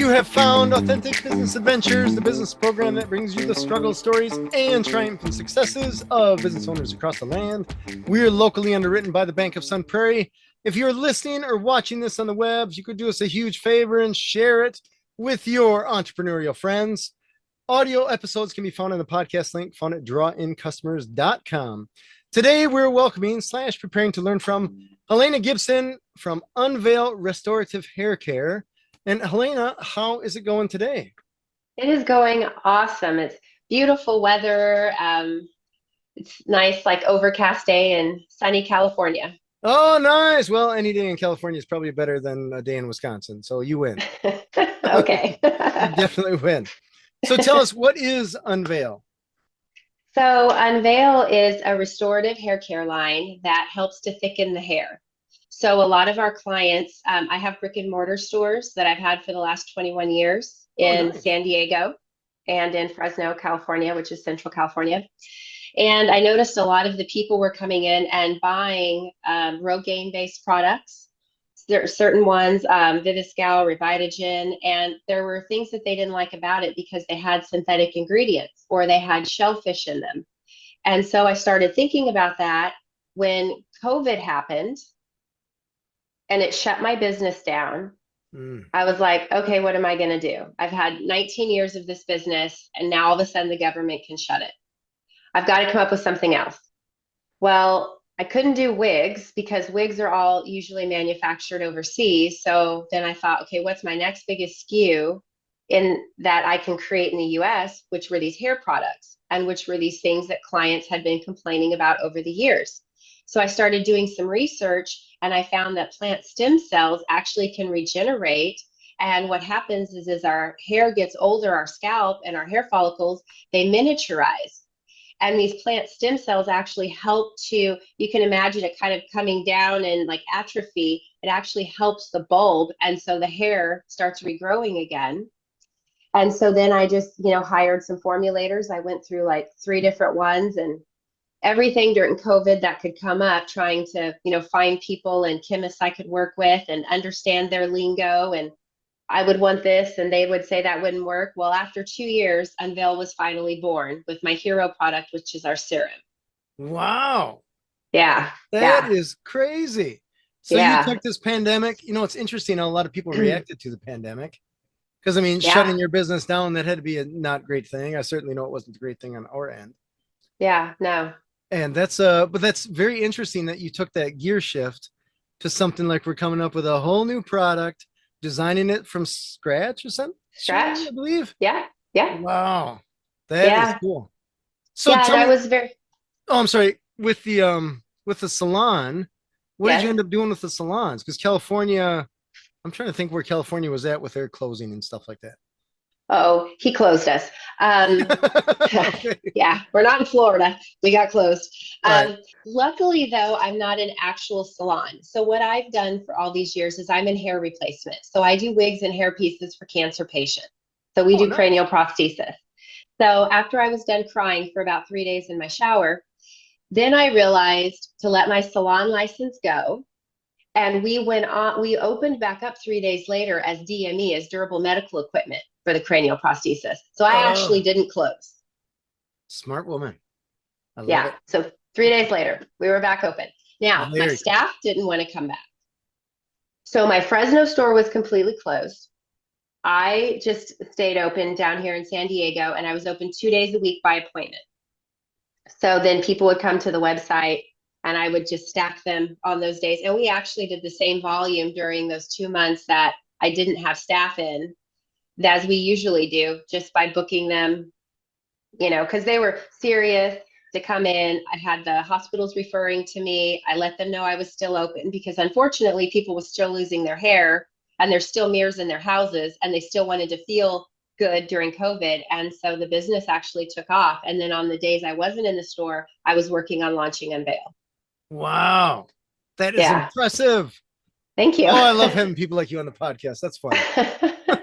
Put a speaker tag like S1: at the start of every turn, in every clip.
S1: You have found Authentic Business Adventures, the business program that brings you the struggles, stories, and triumphs and successes of business owners across the land. We are locally underwritten by the Bank of Sun Prairie. If you're listening or watching this on the webs, you could do us a huge favor and share it with your entrepreneurial friends. Audio episodes can be found on the podcast link found at drawincustomers.com. Today, we're welcoming / preparing to learn from Helena Gibson from Unveil Restorative Hair Care. And Helena, how is it going today?
S2: It is going awesome. It's beautiful weather. It's nice, like overcast day in sunny California.
S1: Oh, nice. Well, any day in California is probably better than a day in Wisconsin. So you win.
S2: Okay.
S1: You definitely win. So tell us, what is Unveil?
S2: So Unveil is a restorative hair care line that helps to thicken the hair. So a lot of our clients, I have brick and mortar stores that I've had for the last 21 years in
S1: Nice.
S2: San Diego and in Fresno, California, which is Central California. And I noticed a lot of the people were coming in and buying Rogaine-based products. There are certain ones, Viviscal, Revitagen, and there were things that they didn't like about it because they had synthetic ingredients or they had shellfish in them. And so I started thinking about that when COVID happened and it shut my business down. I was like, okay, what am I going to do? I've had 19 years of this business, and now all of a sudden the government can shut it. I've got to come up with something else. Well, I couldn't do wigs because wigs are all usually manufactured overseas. So then I thought, okay, what's my next biggest SKU in that I can create in the US, which were these hair products and which were these things that clients had been complaining about over the years. So I started doing some research and I found that plant stem cells actually can regenerate. And what happens is as our hair gets older, our scalp and our hair follicles, they miniaturize. And these plant stem cells actually help to, you can imagine it kind of coming down and like atrophy. It actually helps the bulb. And so the hair starts regrowing again. And so then I just, hired some formulators. I went through like 3 different ones and everything during COVID that could come up, trying to, find people and chemists I could work with and understand their lingo. And I would want this and they would say that wouldn't work. Well, after 2 years, Unveil was finally born with my hero product, which is our serum.
S1: Wow.
S2: Yeah.
S1: That is crazy. So you
S2: Yeah.
S1: took this pandemic, it's interesting how a lot of people reacted to the pandemic. Because,
S2: Yeah.
S1: shutting your business down, that had to be a not great thing. I certainly know it wasn't a great thing on our end.
S2: Yeah, no.
S1: And but that's very interesting that you took that gear shift to something like we're coming up with a whole new product, designing it from scratch or something,
S2: Scratch.
S1: I believe.
S2: Yeah. Yeah.
S1: Wow. That is cool. So
S2: yeah,
S1: tell
S2: and I
S1: me,
S2: was very,
S1: I'm sorry, with the salon, what did you
S2: yes.
S1: end up doing with the salons? Because California, I'm trying to think where California was at with their closing and stuff like that.
S2: Oh, he closed us.
S1: Okay.
S2: Yeah, we're not in Florida. We got closed.
S1: Right.
S2: Luckily, though, I'm not an actual salon. So what I've done for all these years is I'm in hair replacement. So I do wigs and hair pieces for cancer patients. So we
S1: Oh,
S2: do
S1: nice.
S2: cranial prosthesis. So after I was done crying for about 3 days in my shower, then I realized to let my salon license go. And we opened back up 3 days later as DME, as durable medical equipment for the cranial prosthesis. So I actually
S1: Oh,
S2: didn't close.
S1: smart woman. I love
S2: Yeah.
S1: it.
S2: So 3 days later, we were back open. Now, my
S1: Very cool.
S2: staff didn't want to come back. So my Fresno store was completely closed. I just stayed open down here in San Diego, and I was open 2 days a week by appointment. So then people would come to the website and I would just stack them on those days. And we actually did the same volume during those 2 months that I didn't have staff in as we usually do, just by booking them, because they were serious to come in. I had the hospitals referring to me. I let them know I was still open because unfortunately people were still losing their hair and there's still mirrors in their houses and they still wanted to feel good during COVID. And so the business actually took off. And then on the days I wasn't in the store, I was working on launching Unveil.
S1: Wow. That is
S2: Yeah.
S1: impressive.
S2: Thank you.
S1: Oh, I love having people like you on the podcast. That's fun.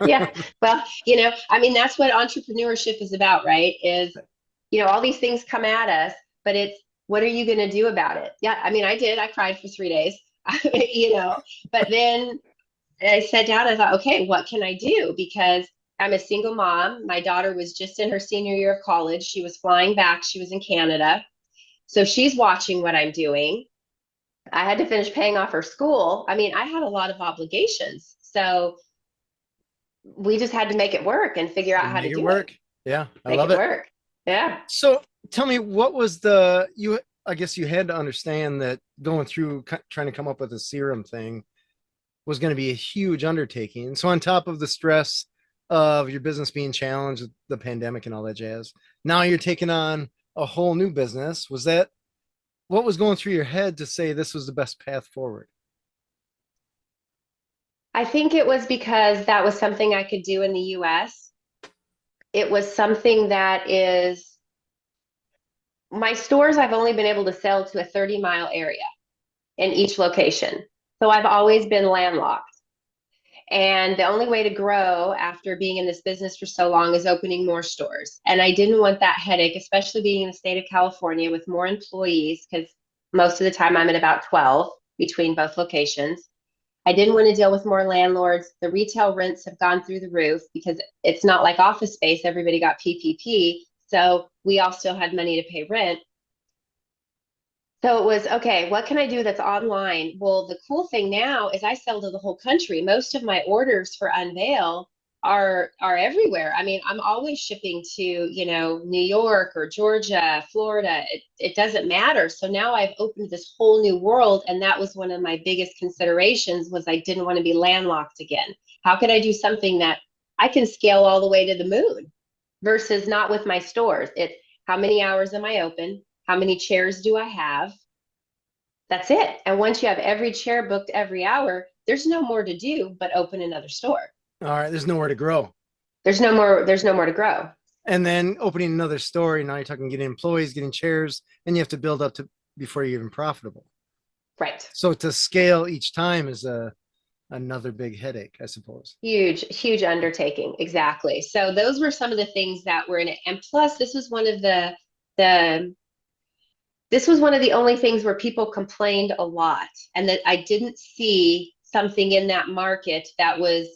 S2: Yeah. Well, that's what entrepreneurship is about, right? Is, all these things come at us, but it's, what are you going to do about it? Yeah. I mean, I cried for 3 days, but then I sat down, I thought, okay, what can I do? Because I'm a single mom. My daughter was just in her senior year of college. She was flying back. She was in Canada. So she's watching what I'm doing. I had to finish paying off her school. I mean, I had a lot of obligations. So we just had to make it work and figure out how
S1: Make
S2: to
S1: it
S2: do it,
S1: work. Yeah, I
S2: make
S1: love
S2: it
S1: it.
S2: work. Yeah.
S1: So tell me, what was the you? I guess you had to understand that going through trying to come up with a serum thing was going to be a huge undertaking. So on top of the stress of your business being challenged, the pandemic and all that jazz, now you're taking on a whole new business. Was that what was going through your head to say this was the best path forward?
S2: I think it was because that was something I could do in the US. It was something that is my stores, I've only been able to sell to a 30-mile area in each location. So I've always been landlocked. And the only way to grow after being in this business for so long is opening more stores. And I didn't want that headache, especially being in the state of California with more employees, because most of the time I'm at about 12 between both locations. I didn't want to deal with more landlords. The retail rents have gone through the roof because it's not like office space. Everybody got PPP. So we all still had money to pay rent. So it was, okay, what can I do that's online? Well, the cool thing now is I sell to the whole country. Most of my orders for Unveil are everywhere. I mean, I'm always shipping to, New York or Georgia, Florida. It doesn't matter. So now I've opened this whole new world, and that was one of my biggest considerations was I didn't want to be landlocked again. How could I do something that I can scale all the way to the moon versus not with my stores? It's how many hours am I open? How many chairs do I have? That's it. And once you have every chair booked every hour, there's no more to do but open another store.
S1: All right, there's nowhere to grow.
S2: There's no more to grow.
S1: And then opening another store, now you're talking getting employees, getting chairs, and you have to build up to before you're even profitable.
S2: Right.
S1: So to scale each time is another big headache, I suppose.
S2: Huge, huge undertaking. Exactly. So those were some of the things that were in it. And plus the this was one of the only things where people complained a lot and that I didn't see something in that market that was,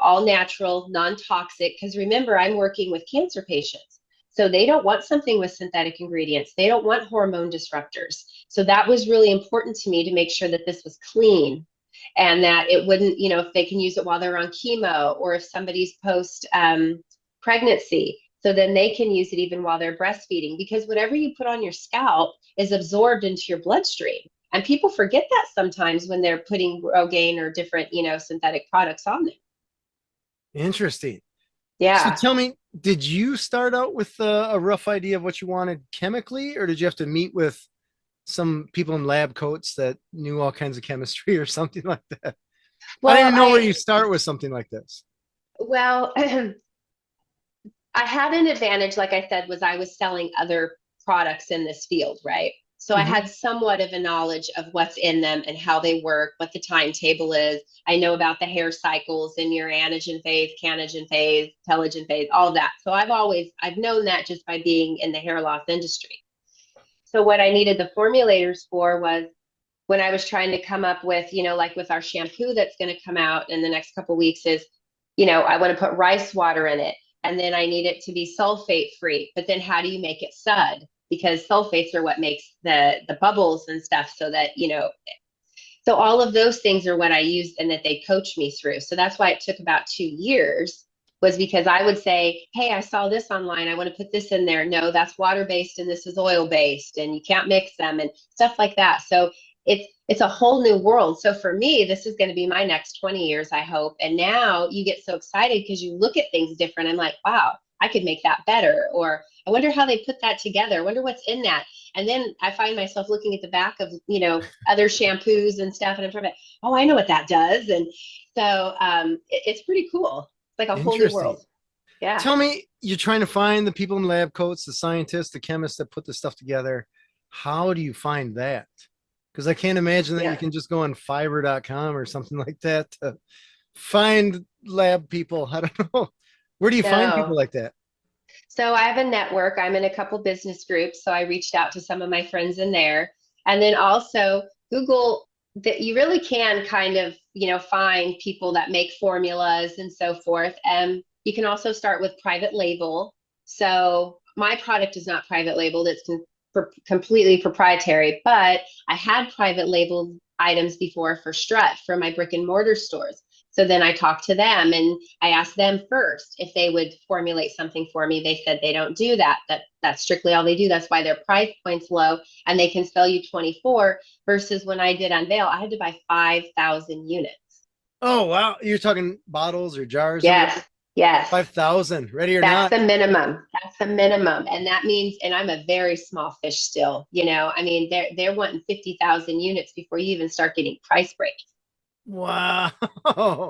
S2: all natural, non-toxic. Because remember, I'm working with cancer patients. So they don't want something with synthetic ingredients. They don't want hormone disruptors. So that was really important to me to make sure that this was clean and that it wouldn't, if they can use it while they're on chemo or if somebody's post pregnancy, so then they can use it even while they're breastfeeding because whatever you put on your scalp is absorbed into your bloodstream. And people forget that sometimes when they're putting Rogaine or different, synthetic products on there.
S1: Interesting. So
S2: Yeah.
S1: tell me, did you start out with a rough idea of what you wanted chemically, or did you have to meet with some people in lab coats that knew all kinds of chemistry or something like that? I don't
S2: Well,
S1: even know where you start with something like this.
S2: well, I had an advantage, like I said, was I was selling other products in this field, right? So I
S1: Mhm.
S2: had somewhat of a knowledge of what's in them and how they work, what the timetable is. I know about the hair cycles in your anagen phase, canogen phase, telogen phase, all that. So I've known that just by being in the hair loss industry. So what I needed the formulators for was when I was trying to come up with, like with our shampoo that's going to come out in the next couple of weeks is, I want to put rice water in it. And then I need it to be sulfate free. But then how do you make it sud? Because sulfates are what makes the bubbles and stuff so that, so all of those things are what I used and that they coached me through. So that's why it took about 2 years was because I would say, hey, I saw this online. I want to put this in there. No, that's water based and this is oil based and you can't mix them and stuff like that. So it's a whole new world. So for me, this is going to be my next 20 years, I hope. And now you get so excited because you look at things different. I'm like, wow, I could make that better. Or I wonder how they put that together. I wonder what's in that. And then I find myself looking at the back of, other shampoos and stuff. And I'm trying to, oh, I know what that does. And so it's pretty cool. It's like a whole new
S1: Interesting.
S2: world. Yeah.
S1: Tell me, you're trying to find the people in lab coats, the scientists, the chemists that put the stuff together. How do you find that? Because I can't imagine that you
S2: Yeah.
S1: can just go on fiverr.com or something like that to find lab people. I don't know. Where do you find people
S2: No.
S1: like that?
S2: So I have a network. I'm in a couple business groups. So I reached out to some of my friends in there. And then also Google that you really can kind of, find people that make formulas and so forth. And you can also start with private label. So my product is not private labeled, it's completely proprietary, but I had private labeled items before for Strut for my brick and mortar stores. So then I talked to them and I asked them first if they would formulate something for me. They said they don't do that. That's strictly all they do. That's why their price point's low and they can sell you 24 versus when I did Unveil, I had to buy 5,000 units.
S1: Oh, wow. You're talking bottles or jars or
S2: Yes,
S1: whatever?
S2: yes.
S1: 5,000, ready or
S2: That's
S1: not.
S2: the minimum. That's the minimum. And that means, and I'm a very small fish still, I mean, they're wanting 50,000 units before you even start getting price breaks.
S1: Wow.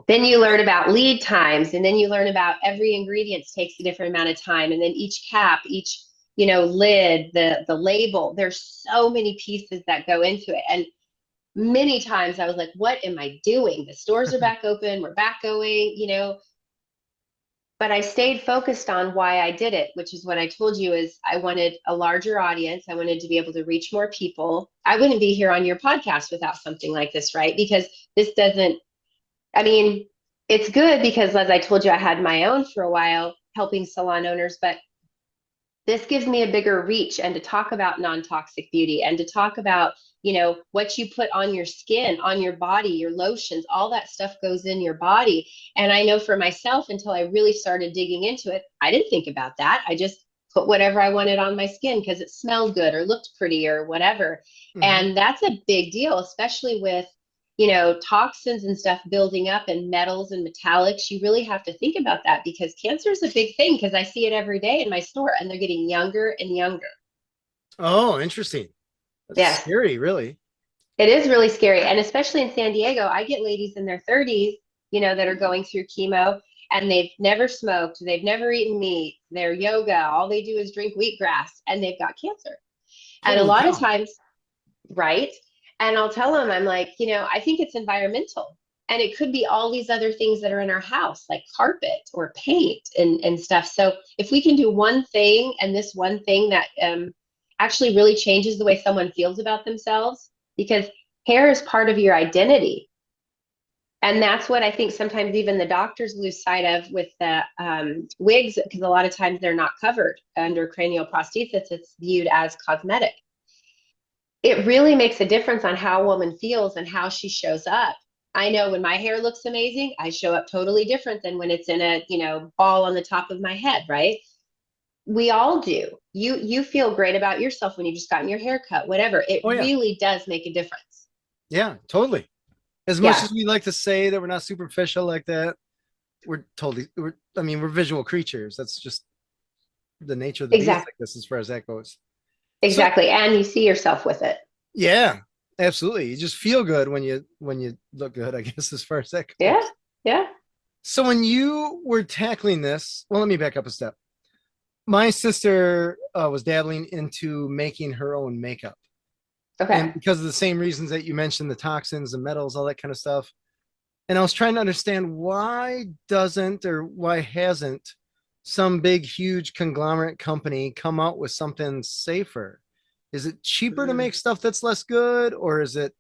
S2: Then you learn about lead times, and then you learn about every ingredient takes a different amount of time. And then each cap, each, lid, the label, there's so many pieces that go into it. And many times I was like, what am I doing? The stores are back open, we're back going, but I stayed focused on why I did it, which is what I told you is I wanted a larger audience. I wanted to be able to reach more people. I wouldn't be here on your podcast without something like this, right? Because this doesn't, I mean, it's good because as I told you, I had my own for a while helping salon owners, but this gives me a bigger reach and to talk about non-toxic beauty and to talk about, what you put on your skin, on your body, your lotions, all that stuff goes in your body. And I know for myself, until I really started digging into it, I didn't think about that. I just put whatever I wanted on my skin because it smelled good or looked pretty or whatever.
S1: Mhm.
S2: And that's a big deal, especially with toxins and stuff building up and metals and metallics. You really have to think about that because cancer is a big thing because I see it every day in my store and they're getting younger and younger.
S1: Oh, interesting. That's
S2: Yes,
S1: scary, really.
S2: it is really scary. And especially in San Diego, I get ladies in their 30s, that are going through chemo and they've never smoked, they've never eaten meat, they're yoga, all they do is drink wheatgrass and they've got cancer. And a
S1: Holy
S2: lot of
S1: cow.
S2: times, right? And I'll tell them, I'm like, I think it's environmental. And it could be all these other things that are in our house, like carpet or paint and stuff. So if we can do one thing and this one thing that actually really changes the way someone feels about themselves, because hair is part of your identity. And that's what I think sometimes even the doctors lose sight of with the wigs, because a lot of times they're not covered under cranial prosthesis. It's viewed as cosmetic. It really makes a difference on how a woman feels and how she shows up. I know when my hair looks amazing, I show up totally different than when it's in a, ball on the top of my head, right? We all do. You feel great about yourself when you just gotten your hair cut, whatever. It
S1: Oh, yeah.
S2: really does make a difference.
S1: Yeah, totally. As much
S2: Yeah,
S1: as we like to say that we're not superficial like that, I mean, we're visual creatures. That's just the nature of the beast,
S2: exactly.
S1: I guess, as far as that goes. So,
S2: Exactly. And you see yourself with it.
S1: yeah, absolutely. You just feel good when you look good, I guess, as far as that
S2: Yeah.
S1: goes.
S2: Yeah.
S1: So when you were tackling this, well, let me back up a step. My sister was dabbling into making her own makeup.
S2: Okay.
S1: And because of the same reasons that you mentioned, the toxins, the metals, all that kind of stuff. And I was trying to understand why doesn't or why hasn't some big, huge conglomerate company come out with something safer? Is it cheaper to
S2: Mhm.
S1: make stuff that's less good, or is it?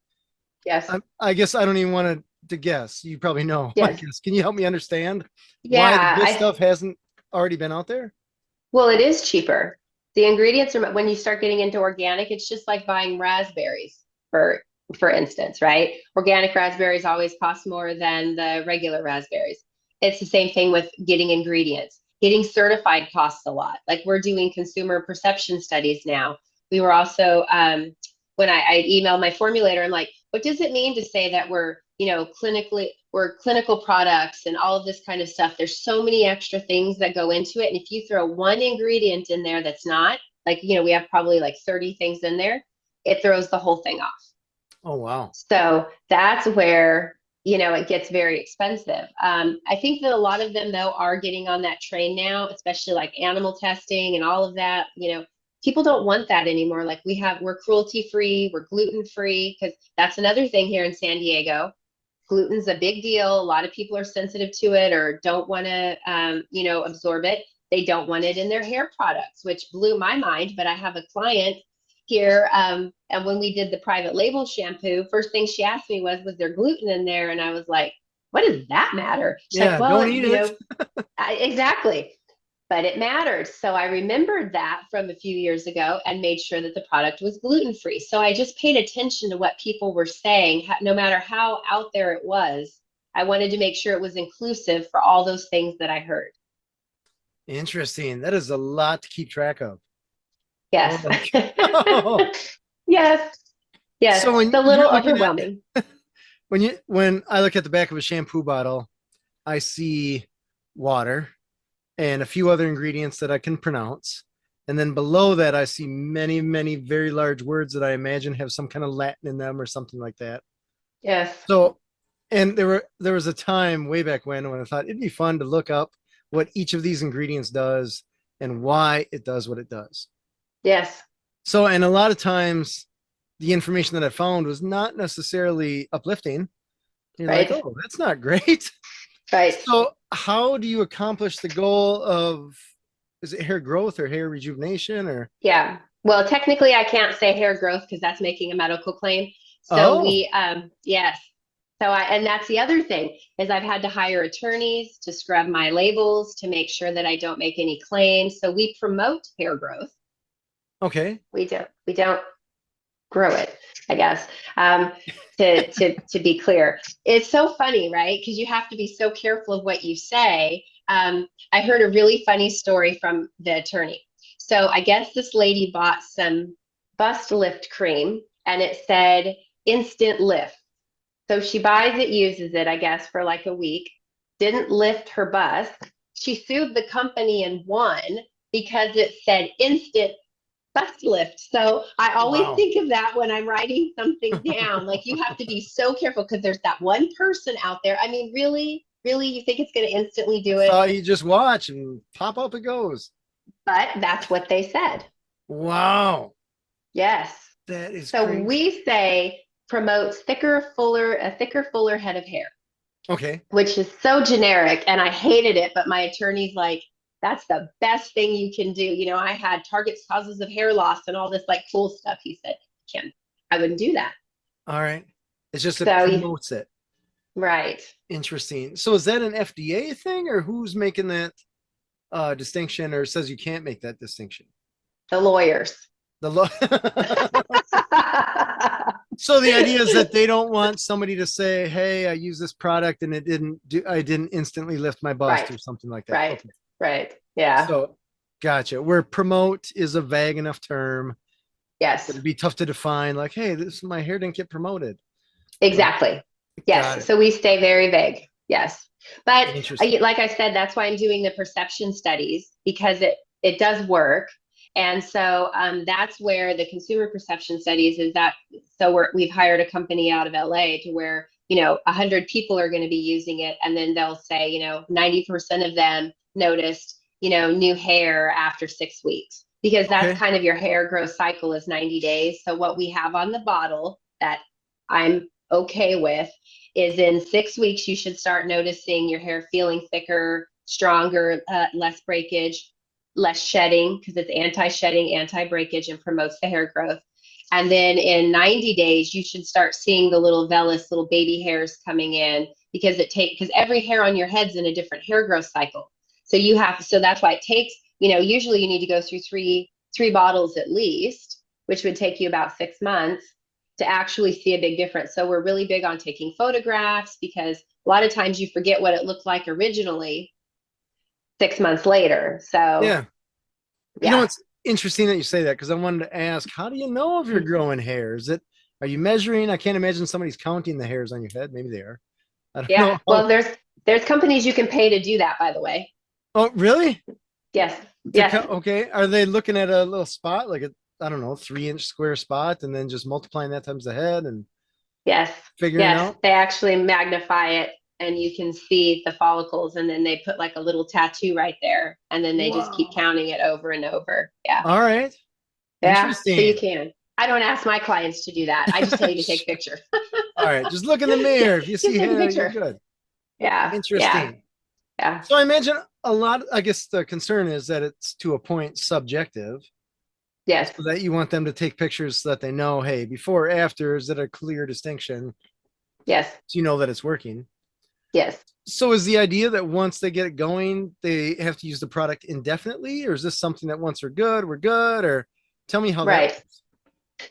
S2: Yes.
S1: I guess I don't even want to guess. You probably know. I
S2: Yes.
S1: guess. Can you help me understand why the
S2: Yeah.
S1: good stuff hasn't already been out there?
S2: Well, it is cheaper. The ingredients are when you start getting into organic, it's just like buying raspberries for for instance, right? Organic raspberries always cost more than the regular raspberries. It's the same thing with getting ingredients. Getting certified costs a lot. Like we're doing consumer perception studies now. We were also when I emailed my formulator, I'm like, what does it mean to say that we're clinical products and all of this kind of stuff? There's so many extra things that go into it. And if you throw one ingredient in there that's not, like, we have probably like 30 things in there, it throws the whole thing off.
S1: Oh wow.
S2: So that's where, it gets very expensive. I think that a lot of them, though, are getting on that train now, especially like animal testing and all of that. People don't want that anymore. Like we're cruelty free, we're gluten free, because that's another thing here in San Diego. Gluten's a big deal. A lot of people are sensitive to it or don't want to, absorb it. They don't want it in their hair products, which blew my mind. But I have a client here. And when we did the private label shampoo, first thing she asked me was there gluten in there? And I was like, what does that matter? She's like,
S1: Yeah,
S2: well,
S1: don't eat it.
S2: exactly. But it mattered. So I remembered that from a few years ago and made sure that the product was gluten-free. So I just paid attention to what people were saying, no matter how out there it was. I wanted to make sure it was inclusive for all those things that I heard.
S1: Interesting. That is a lot to keep track of. Oh
S2: Yes.
S1: my God.
S2: Yes. Yes.
S1: So
S2: It's
S1: when
S2: a
S1: you're
S2: little
S1: looking at
S2: overwhelming.
S1: when I look at the back of a shampoo bottle, I see water and a few other ingredients that I can pronounce. And then below that, I see many, many very large words that I imagine have some kind of Latin in them or something like that.
S2: Yes.
S1: So, and there was a time way back when I thought it'd be fun to look up what each of these ingredients does and why it does what it does.
S2: Yes.
S1: So, and a lot of times the information that I found was not necessarily uplifting. You're like,
S2: Right.
S1: oh, that's not great.
S2: Right.
S1: So, how do you accomplish the goal of, is it hair growth or hair rejuvenation or?
S2: Yeah. Well, technically, I can't say hair growth because that's making a medical claim. So
S1: Oh,
S2: yes. And that's the other thing is I've had to hire attorneys to scrub my labels to make sure that I don't make any claims. So we promote hair growth.
S1: okay.
S2: We don't grow it, I guess. Um, to be clear, it's so funny, right? Because you have to be so careful of what you say. I heard a really funny story from the attorney. So I guess this lady bought some bust lift cream, and it said instant lift. So she buys it, uses it, I guess, for like a week. Didn't lift her bust. She sued the company and won because it said instant bust lift. So I always
S1: Wow.
S2: think of that when I'm writing something down. Like you have to be so careful because there's that one person out there. I mean, really, really, you think it's going to instantly do it?
S1: Thought you just watch and pop up it goes.
S2: But that's what they said.
S1: Wow.
S2: Yes.
S1: That is
S2: So
S1: crazy.
S2: we say promotes a thicker, fuller head of hair,
S1: Okay.
S2: which is so generic. And I hated it. But my attorney's like, that's the best thing you can do. I had targets causes of hair loss and all this like cool stuff. He said, Kim, I wouldn't do that.
S1: All right. It's just it
S2: So,
S1: promotes it.
S2: right.
S1: Interesting. So is that an FDA thing or who's making that distinction or says you can't make that distinction?
S2: The lawyers.
S1: The law. So the idea is that they don't want somebody to say, "Hey, I use this product and I didn't instantly lift my bust
S2: Right.
S1: or something like that."
S2: Right.
S1: Okay.
S2: Right. Yeah.
S1: So, gotcha. Where promote is a vague enough term that
S2: Yes.
S1: it'd be tough to define. Like, hey, this my hair didn't get promoted. But
S2: Exactly.
S1: got
S2: Yes.
S1: it.
S2: So we stay very vague. Yes. But
S1: Interesting.
S2: like I said, that's why I'm doing the perception studies because it does work. And so that's where the consumer perception studies is that. So we've hired a company out of LA to where 100 people are going to be using it, and then they'll say 90% of them noticed new hair after 6 weeks because that's
S1: Okay.
S2: kind of your hair growth cycle is 90 days. So what we have on the bottle that I'm okay with is in 6 weeks you should start noticing your hair feeling thicker, stronger, less breakage, less shedding because it's anti-shedding, anti-breakage, and promotes the hair growth. And then in 90 days, you should start seeing the little vellus, little baby hairs coming in because every hair on your head's in a different hair growth cycle. So that's why it takes, usually you need to go through three bottles at least, which would take you about 6 months to actually see a big difference. So we're really big on taking photographs because a lot of times you forget what it looked like originally 6 months later. So
S1: Yeah.
S2: yeah.
S1: It's interesting that you say that because I wanted to ask, how do you know if you're growing hair? Are you measuring? I can't imagine somebody's counting the hairs on your head. Maybe they are. I don't
S2: Yeah.
S1: know how.
S2: Well, there's companies you can pay to do that, by the way.
S1: Oh, really?
S2: Yes. Yes.
S1: Okay. Are they looking at a little spot, like I don't know, 3-inch square spot, and then just multiplying that times the head and
S2: Yes.
S1: figuring
S2: Yes.
S1: out?
S2: They actually magnify it and you can see the follicles and then they put like a little tattoo right there and then they just keep
S1: Wow.
S2: counting it over and over. Yeah.
S1: All right.
S2: Yeah. So you
S1: Interesting.
S2: can. I don't ask my clients to do that. I just tell you to take pictures.
S1: All right. Just look in the
S2: Yeah.
S1: mirror. If you
S2: Just
S1: see
S2: take a
S1: hair, you're
S2: picture.
S1: good.
S2: Yeah. Yeah.
S1: Interesting.
S2: Yeah.
S1: So I imagine a lot, I guess the concern is that it's to a point subjective.
S2: Yes.
S1: so that you want them to take pictures so that they know, hey, before or after, is it a clear distinction?
S2: Yes.
S1: So you know that it's working.
S2: Yes.
S1: So is the idea that once they get it going, they have to use the product indefinitely, or is this something that once we're good, or tell me how that
S2: Right.
S1: works.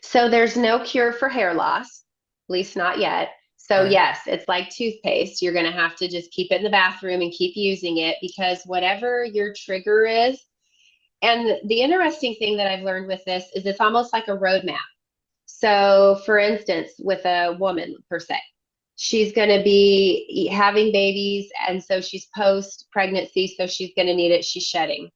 S2: So there's no cure for hair loss, at least not yet. So
S1: All right.
S2: yes, it's like toothpaste. You're going to have to just keep it in the bathroom and keep using it because whatever your trigger is, and the interesting thing that I've learned with this is it's almost like a roadmap. So, for instance, with a woman per se, she's going to be having babies, and so she's post pregnancy, so she's going to need it. She's shedding.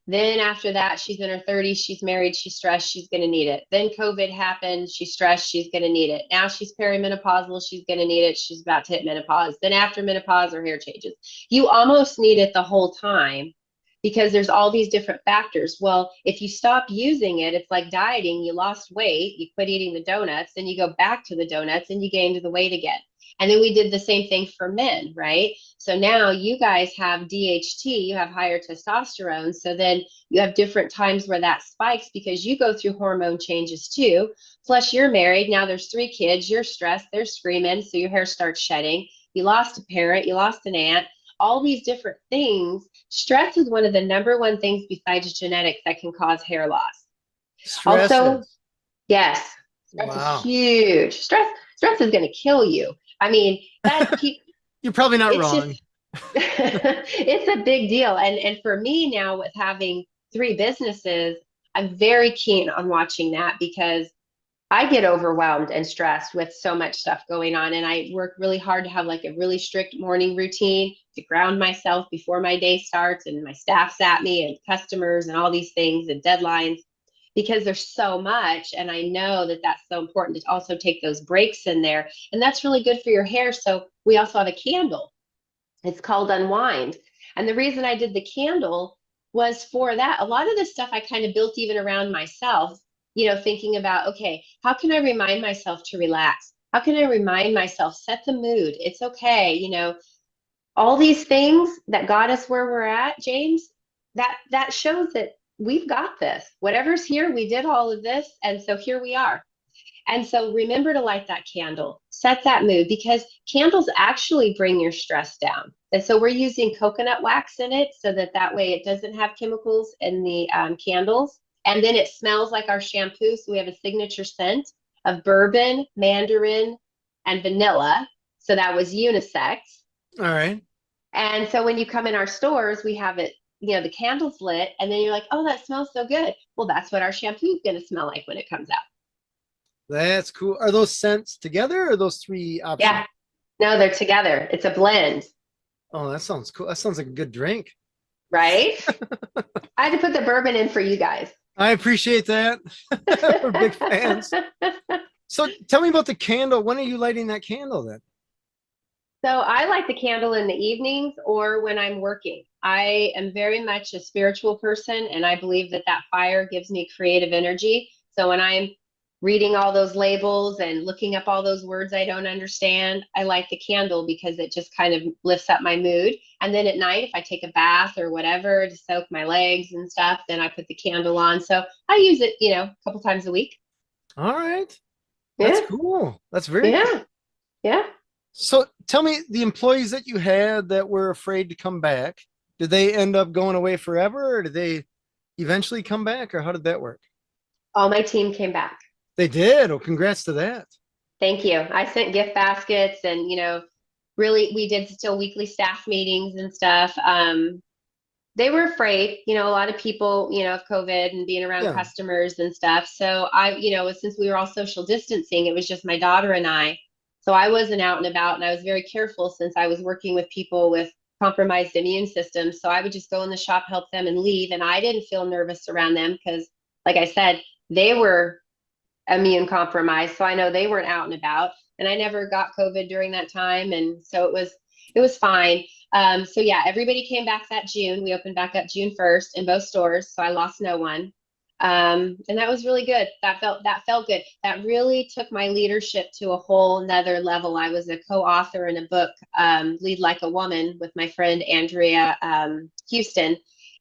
S2: Then after that, she's in her 30s, she's married, she's stressed, she's going to need it. Then COVID happened, she's stressed, she's going to need it. Now she's perimenopausal, she's going to need it, she's about to hit menopause. Then after menopause, her hair changes. You almost need it the whole time because there's all these different factors. Well, if you stop using it, it's like dieting. You lost weight, you quit eating the donuts, then you go back to the donuts and you gained the weight again. And then we did the same thing for men, right? So now you guys have DHT, you have higher testosterone. So then you have different times where that spikes because you go through hormone changes too. Plus, you're married. Now there's 3 kids. You're stressed. They're screaming. So your hair starts shedding. You lost a parent. You lost an aunt. All these different things. Stress is one of the #1 things besides genetics that can cause hair loss. Also,
S1: Stresses.
S2: yes, stress is
S1: Wow.
S2: huge. Stress is going to kill you. I mean, that
S1: You're probably not
S2: it's
S1: wrong.
S2: just it's a big deal. And for me now with having 3 businesses, I'm very keen on watching that because I get overwhelmed and stressed with so much stuff going on. And I work really hard to have like a really strict morning routine to ground myself before my day starts. And my staff's at me and customers and all these things and deadlines because there's so much. And I know that that's so important to also take those breaks in there. And that's really good for your hair. So we also have a candle. It's called Unwind. And the reason I did the candle was for that. A lot of this stuff I kind of built even around myself, thinking about, okay, how can I remind myself to relax? How can I remind myself, set the mood? It's okay. All these things that got us where we're at, James, that shows that we've got this. Whatever's here, we did all of this. And so here we are. And so remember to light that candle, set that mood because candles actually bring your stress down. And so we're using coconut wax in it so that way it doesn't have chemicals in the candles. And then it smells like our shampoo. So we have a signature scent of bourbon, mandarin, and vanilla. So that was unisex.
S1: All right.
S2: And so when you come in our stores, we have it, the candles lit, and then you're like, oh, that smells so good. Well, that's what our shampoo is going to smell like when it comes out.
S1: That's cool. Are those scents together or are those 3 options?
S2: Yeah. No, they're together. It's a blend,
S1: Oh, that sounds cool. That sounds like a good drink.
S2: right? I had to put the bourbon in for you guys.
S1: I appreciate that. We're big fans. So tell me about the candle. When are you lighting that candle then?
S2: So I light the candle in the evenings or when I'm working. I am very much a spiritual person, and I believe that fire gives me creative energy. So when I'm reading all those labels and looking up all those words I don't understand, I light the candle because it just kind of lifts up my mood. And then at night, if I take a bath or whatever to soak my legs and stuff, then I put the candle on. So I use it, a couple times a week.
S1: All right. That's
S2: Yeah,
S1: cool. That's very cool.
S2: yeah, yeah.
S1: So tell me, the employees that you had that were afraid to come back, did they end up going away forever or did they eventually come back or how did that work?
S2: All my team came back.
S1: They did. Oh, congrats to that.
S2: Thank you. I sent gift baskets and, really we did still weekly staff meetings and stuff. They were afraid, a lot of people, of COVID and being around
S1: Yeah.
S2: customers and stuff. So since we were all social distancing, it was just my daughter and I. So I wasn't out and about and I was very careful since I was working with people with compromised immune systems. So I would just go in the shop, help them and leave. And I didn't feel nervous around them because, like I said, they were immune compromised. So I know they weren't out and about. And I never got COVID during that time. And so it was fine. So yeah, everybody came back that June. We opened back up June 1st in both stores. So I lost no one. And that was really good. That felt good. That really took my leadership to a whole nother level. I was a co-author in a book, Lead Like a Woman, with my friend Andrea Houston.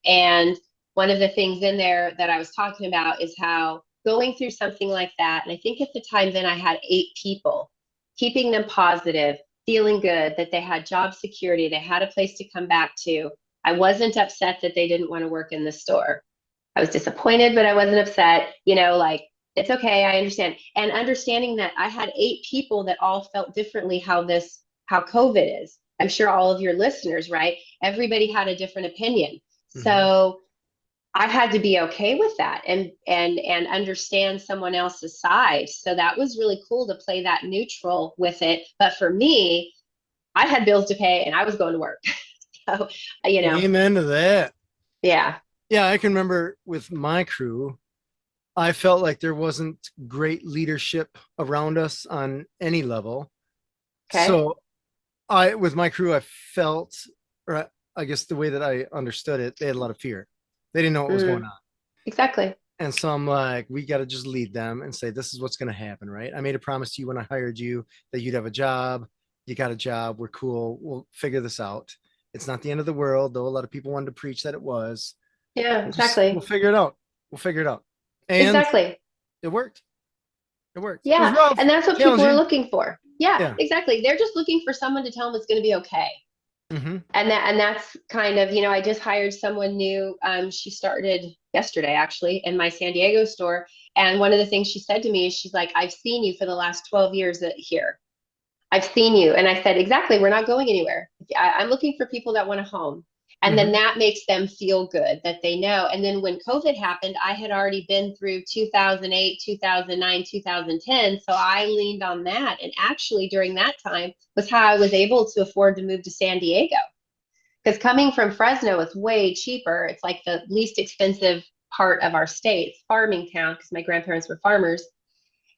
S2: And one of the things in there that I was talking about is how going through something like that, and I think at the time then I had 8 people, keeping them positive, feeling good that they had job security, they had a place to come back to. I wasn't upset that they didn't want to work in the store. I was disappointed, but I wasn't upset. Like, it's okay, I understand. And understanding that I had 8 people that all felt differently how COVID is. I'm sure all of your listeners, right? Everybody had a different opinion.
S1: Mhm.
S2: So I had to be okay with that and understand someone else's side. So that was really cool to play that neutral with it. But for me, I had bills to pay and I was going to work. So, you know,
S1: Amen to that.
S2: yeah.
S1: Yeah, I can remember with my crew, I felt like there wasn't great leadership around us on any level.
S2: Okay.
S1: So with my crew, I felt, or I guess the way that I understood it, they had a lot of fear. They didn't know what was going
S2: Mm,
S1: on.
S2: exactly.
S1: And so I'm like, we got to just lead them and say, this is what's going to happen, right? I made a promise to you when I hired you that you'd have a job. You got a job. We're cool. We'll figure this out. It's not the end of the world, though a lot of people wanted to preach that it was.
S2: Yeah,
S1: We'll
S2: exactly.
S1: figure it out. We'll figure it out. And
S2: Exactly.
S1: it worked. It worked. It was
S2: Yeah.
S1: rough,
S2: And that's what people are
S1: challenging.
S2: looking for. Yeah,
S1: Yeah.
S2: exactly. They're just looking for someone to tell them it's going to be okay.
S1: Mm-hmm.
S2: And that's kind of, I just hired someone new. She started yesterday actually in my San Diego store. And one of the things she said to me is she's like, I've seen you for the last 12 years here. I've seen you. And I said, exactly, we're not going anywhere. I'm looking for people that want a home. And then
S1: Mm-hmm.
S2: that makes them feel good that they know. And then when COVID happened, I had already been through 2008, 2009, 2010. So I leaned on that. And actually, during that time was how I was able to afford to move to San Diego. Because coming from Fresno is way cheaper. It's like the least expensive part of our state, farming town, because my grandparents were farmers.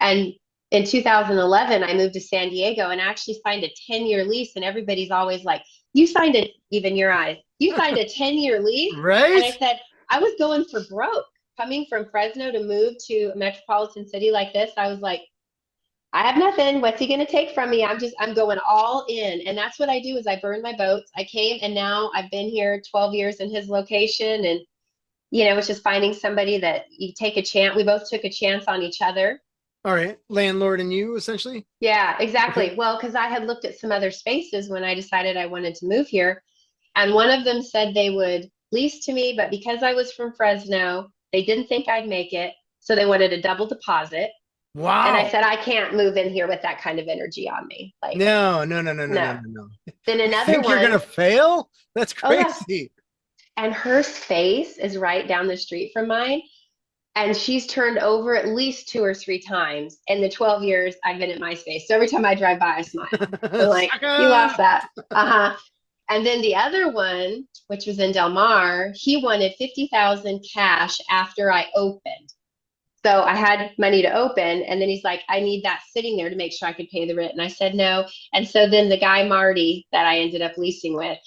S2: And in 2011, I moved to San Diego and actually signed a 10-year lease. And everybody's always like, you signed it, even your eyes, you signed a 10-year lease. And I
S1: Right?
S2: said, I was going for broke. Coming from Fresno to move to a metropolitan city like this, I was like, I have nothing. What's he going to take from me? I'm going all in. And that's what I do is I burn my boats. I came and now I've been here 12 years in his location. And, it's just finding somebody that you take a chance. We both took a chance on each other.
S1: All right. Landlord and you, essentially.
S2: Yeah,
S1: Okay.
S2: exactly. Well, because I had looked at some other spaces when I decided I wanted to move here. And one of them said they would lease to me, but because I was from Fresno, they didn't think I'd make it. So they wanted a double deposit. And I
S1: Wow.
S2: said, I can't move in here with that kind of energy on me. Like,
S1: No, no, no, no, no, no,
S2: no.
S1: no, no.
S2: Then
S1: You
S2: another
S1: think you're gonna
S2: one,
S1: fail? That's
S2: oh yeah.
S1: crazy.
S2: And her space is right down the street from mine. And she's turned over at least 2 or 3 times in the 12 years I've been at my space. So every time I drive by, I smile. I'm like, you lost
S1: Sucker.
S2: that. Uh-huh. And then the other one, which was in Del Mar, he wanted 50,000 cash after I opened. So I had money to open, and then he's like, I need that sitting there to make sure I could pay the rent. And I said no. And so then the guy Marty that I ended up leasing with,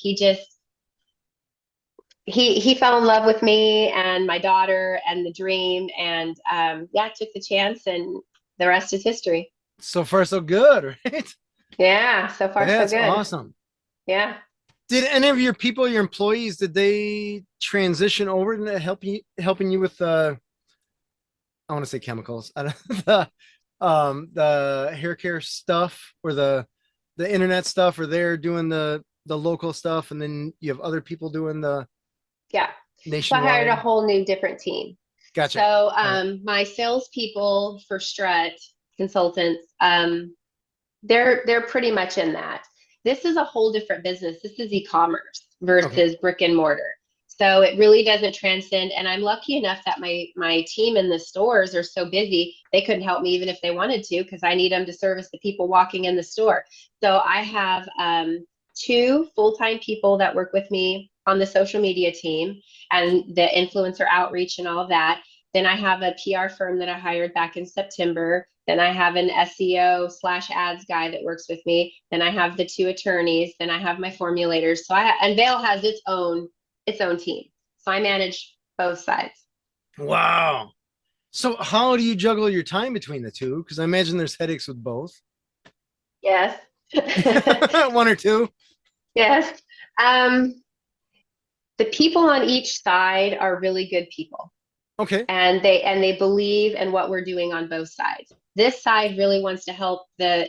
S2: he fell in love with me and my daughter and the dream, and yeah, took the chance, and the rest is history.
S1: So far, so good, right?
S2: Yeah, so far so
S1: That's
S2: good.
S1: awesome.
S2: Yeah.
S1: Did any of your people, your employees, did they transition over to helping you with I want to say chemicals, the hair care stuff or the internet stuff, or they're doing the local stuff, and then you have other people doing the
S2: Yeah. So I hired a
S1: nationwide.
S2: whole new different team.
S1: Gotcha.
S2: So
S1: All right.
S2: my salespeople for Strut consultants, they're pretty much in that. This is a whole different business. This is e-commerce
S1: Okay.
S2: versus brick and mortar. So it really doesn't transcend. And I'm lucky enough that my team in the stores are so busy, they couldn't help me even if they wanted to, because I need them to service the people walking in the store. So I have 2 full-time people that work with me on the social media team and the influencer outreach and all of that. Then I have a PR firm that I hired back in September. Then I have an SEO/ads guy that works with me. Then I have the 2 attorneys. Then I have my formulators. So Unveil has its own team. So I manage both sides.
S1: Wow. So how do you juggle your time between the two? Because I imagine there's headaches with both.
S2: Yes.
S1: One or two.
S2: Yes. Um, The people on each side are really good people.
S1: Okay.
S2: And they believe in what we're doing on both sides. This side really wants to help the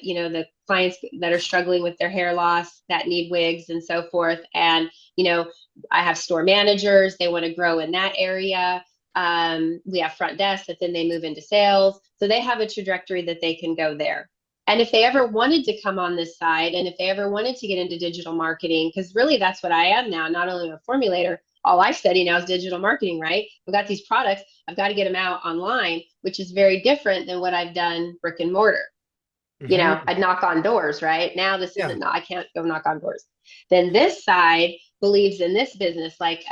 S2: clients that are struggling with their hair loss, that need wigs and so forth. And I have store managers, they want to grow in that area. We have front desk that then they move into sales, so they have a trajectory that they can go there. And if they ever wanted to come on this side, and if they ever wanted to get into digital marketing, because really that's what I am now, not only a formulator, all I study now is digital marketing, right? I've got these products, I've got to get them out online, which is very different than what I've done brick and mortar. I'd knock on doors, right? Now this
S1: Yeah.
S2: isn't, I can't go knock on doors. Then this side believes in this business. Like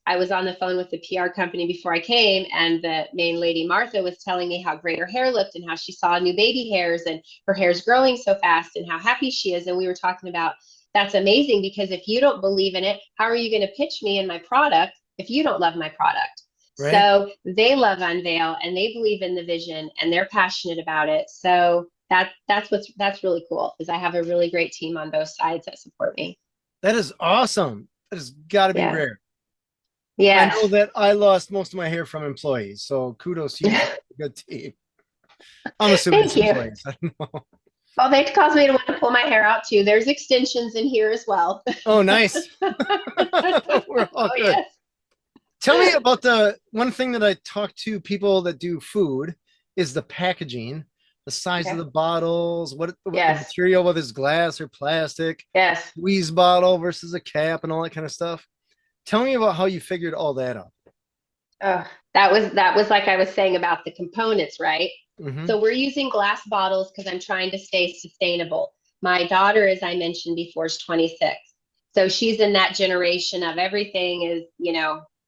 S2: I was on the phone with the PR company before I came, and the main lady, Martha, was telling me how great her hair looked and how she saw new baby hairs and her hair's growing so fast and how happy she is. And we were talking about, that's amazing, because if you don't believe in it, how are you going to pitch me in my product if you don't love my product?
S1: Right.
S2: So they love Unveil and they believe in the vision and they're passionate about it. So that's really cool, is I have a really great team on both sides that support me.
S1: That is awesome. That has got to be
S2: Yeah.
S1: rare.
S2: Yes.
S1: I know that I lost most of my hair from employees, so kudos to you. For a good team. I'm assuming it's
S2: Thank you.
S1: employees. I don't know.
S2: Oh, they caused me to want to pull my hair out too. There's extensions in here as well.
S1: Oh, nice. We're all good.
S2: Yes.
S1: Tell me about the one thing that I talk to people that do food is the packaging, the size of the bottles, what the material, whether it's glass or plastic, squeeze bottle versus a cap and all that kind of stuff. Tell me about how you figured all that out.
S2: That was like I was saying about the components, right?
S1: Mm-hmm.
S2: So we're using glass bottles because I'm trying to stay sustainable. My daughter, as I mentioned before, is 26. So she's in that generation of everything is,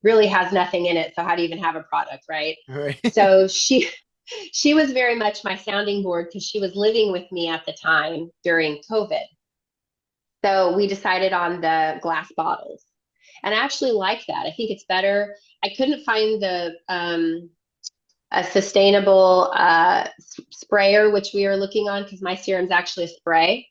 S2: really has nothing in it. So how do you even have a product, right?
S1: Right.
S2: So she was very much my sounding board because she was living with me at the time during COVID. So we decided on the glass bottles. And I actually like that. I think it's better. I couldn't find a sustainable sprayer, which we are looking on because my serum's actually a spray.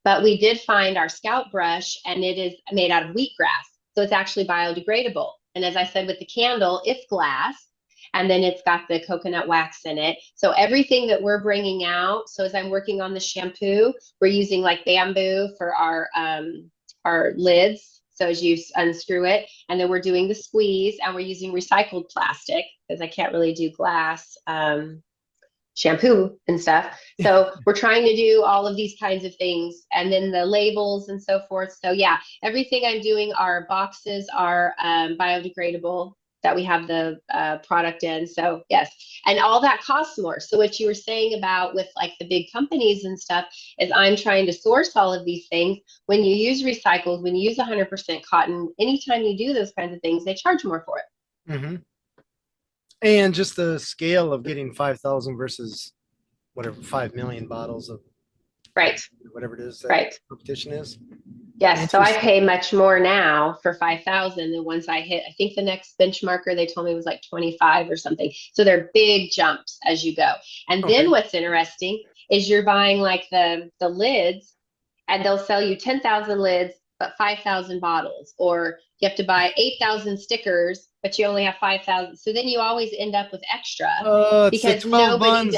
S2: But we did find our scalp brush, and it is made out of wheatgrass. So it's actually biodegradable. And as I said with the candle, it's glass. And then it's got the coconut wax in it. So everything that we're bringing out, so as I'm working on the shampoo, we're using like bamboo for our lids. So as you unscrew it, and then we're doing the squeeze, and we're using recycled plastic because I can't really do glass shampoo and stuff. So we're trying to do all of these kinds of things, and then the labels and so forth. So yeah, everything I'm doing, our boxes are biodegradable that we have the product in. So yes, and all that costs more. So what you were saying about with like the big companies and stuff is I'm trying to source all of these things. When you use recycled, when you use 100% cotton, anytime you do those kinds of things, they charge more for it.
S1: Mm-hmm. And just the scale of getting 5,000 versus whatever 5 million bottles of whatever it is that competition is.
S2: Yes, so I pay much more now for 5,000 than once I hit. I think the next benchmarker they told me was like 25 or something. So they're big jumps as you go. And then what's interesting is you're buying like the lids, and they'll sell you 10,000 lids but 5,000 bottles, or you have to buy 8,000 stickers but you only have 5,000. So then you always end up with extra
S1: because 12 buns.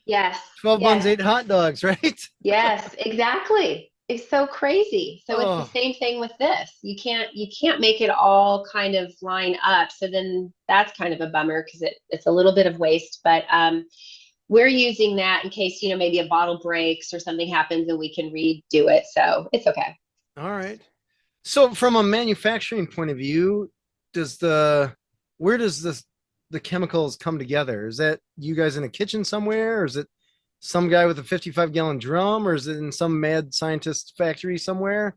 S2: Yes.
S1: 12 buns, 8 hot dogs, right?
S2: Yes, exactly. It's so crazy. So it's the same thing with this. You can't make it all kind of line up. So then that's kind of a bummer because it's a little bit of waste. But we're using that in case, maybe a bottle breaks or something happens and we can redo it. So it's okay.
S1: All right. So from a manufacturing point of view, where does the chemicals come together? Is that you guys in a kitchen somewhere, or is it some guy with a 55-gallon drum, or is it in some mad scientist factory somewhere?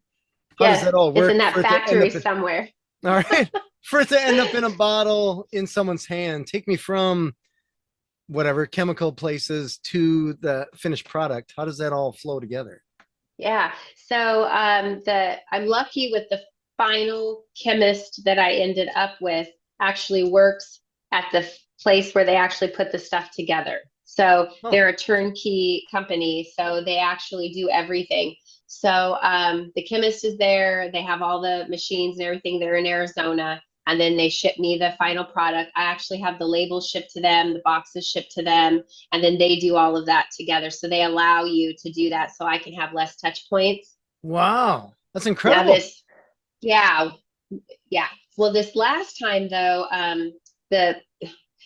S1: How does that all work?
S2: It's in that factory somewhere.
S1: All right. For it to end up in a bottle in someone's hand, take me from whatever chemical places to the finished product. How does that all flow together?
S2: Yeah. So I'm lucky with the final chemist that I ended up with actually works at the place where they actually put the stuff together. So they're a turnkey company. So they actually do everything. So the chemist is there. They have all the machines and everything. They're in Arizona. And then they ship me the final product. I actually have the labels shipped to them, the boxes shipped to them, and then they do all of that together. So they allow you to do that so I can have less touch points.
S1: Wow, that's
S2: Now
S1: incredible.
S2: this, yeah, yeah. Well, this last time though, the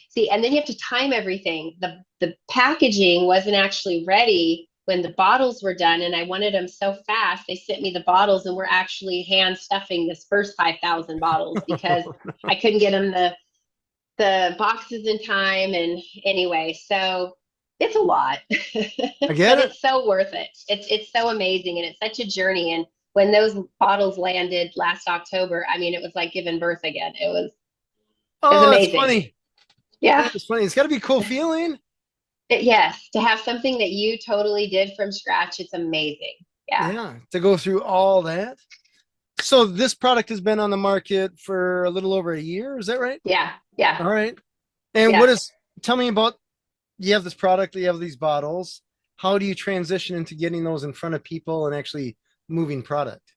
S2: see, and then you have to time everything. The packaging wasn't actually ready when the bottles were done, and I wanted them so fast. They sent me the bottles, and we're actually hand stuffing this first 5,000 bottles because I couldn't get them the boxes in time. And anyway, so it's a lot,
S1: I get
S2: but
S1: it.
S2: it's so worth it. It's so amazing, and it's such a journey. And when those bottles landed last October, I mean, it was like giving birth again. It was
S1: Oh, that's
S2: amazing.
S1: funny.
S2: Yeah.
S1: That is funny. It's got to be a cool feeling.
S2: Yes, to have something that you totally did from scratch, it's amazing. Yeah.
S1: Yeah, to go through all that. So this product has been on the market for a little over a year. Is that right?
S2: Yeah. Yeah.
S1: All right. And
S2: Yeah.
S1: what is, tell me about, you have this product, you have these bottles. How do you transition into getting those in front of people and actually moving product?